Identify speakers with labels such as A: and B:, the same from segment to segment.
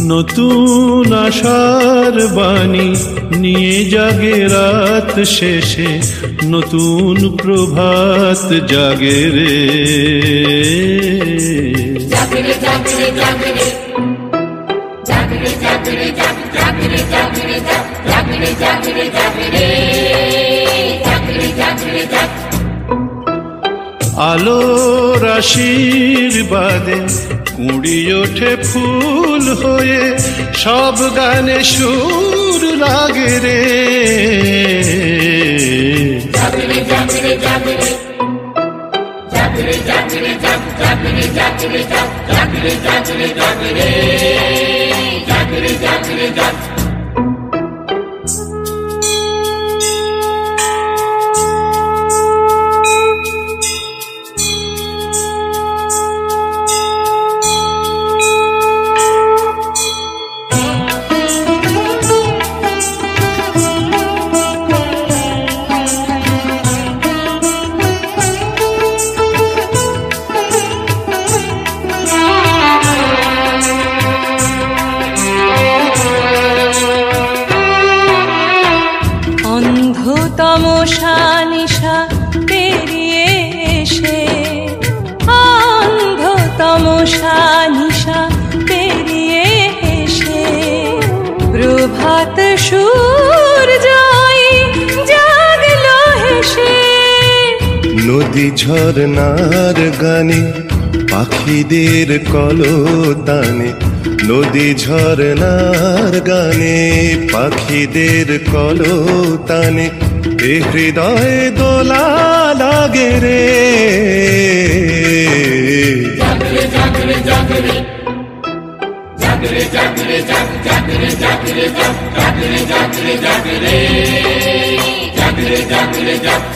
A: নতুন আশার বাণী নিয়ে জাগে রাত শেষে, নতুন প্রভাত জাগে রে। আলোর আশীর্বাদে কুঁড়ি ওঠে ফুল হয়ে, সব গানে সুর লাগে রে।
B: তমসা নিশা পেরিয়ে এসে, অন্ধ তমসা নিশা পেরিয়ে এসে, প্রভাত সূর্যই জাগলো হেসে।
C: নদী ঝরনার গানে পাখিদের কলতানে, নদী ঝরনার গানে পাখিদের কলতানে, এ হৃদয়ে দোলা লাগে রে।
D: জাগরে জাগরে জাগরে জাগরে জাগরে জাগরে জাগরে জাগরে জাগরে জাগরে জাগরে জাগরে জাগরে।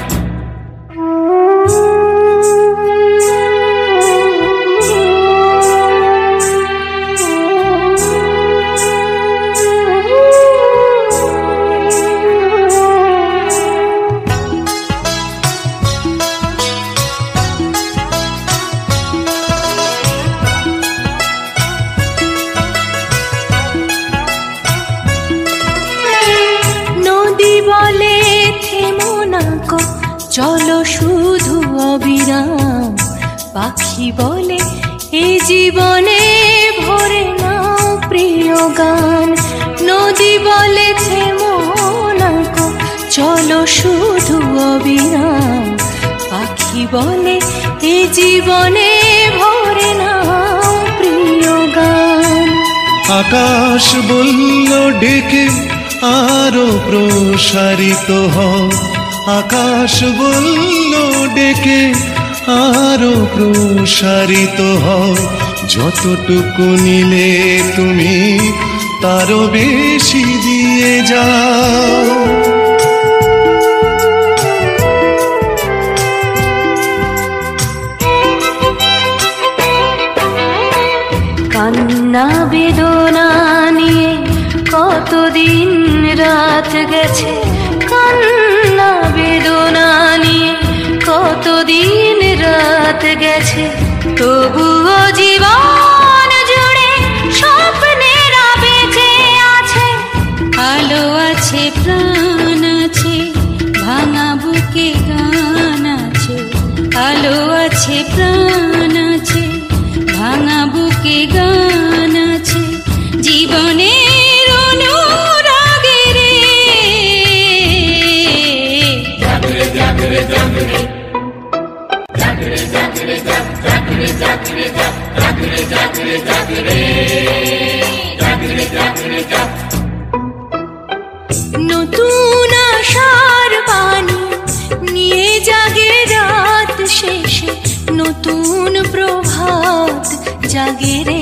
B: বলে থেমো না গো, চলো শুধু অবিরাম। পাখি বলে এ জীবনে ভরে নাও প্রিয় গান। নদী বলে থেমো না গো, চলো শুধু অবিরাম। পাখি বলে এ জীবনে ভরে নাও প্রিয় গান।
C: আকাশ বলল ডেকে আরো প্রসারিত হও, আকাশ বলল ডেকে আরো প্রসারিত হও। যতটুকু নিলে তুমি তারও বেশি দিয়ে যাও।
B: কান্না বেদনা নিয়ে কতদিন রাত গেছে, কান্না বেদনা নিয়ে কতদিন রাত রাত গেছে, তবুও জীবন জুড়ে স্বপ্নেরা বেঁচে আছে। আলো আছে, প্রাণ আছে, ভাঙা বুকে গান আছে। আলো আছে, প্রাণ আছে, ভাঙা বুকে গান আছে। জীবনের অনুরাগে রে
D: জাগরে জাগরে জাগরে জাগরে জাগরে জাগরে জাগরে জাগরে জাগরে জাগরে জাগরে জাগরে জাগরে।
B: নতুন আশার বাণী নিয়ে জাগে রাত শেষে, নতুন প্রভাত জাগে রে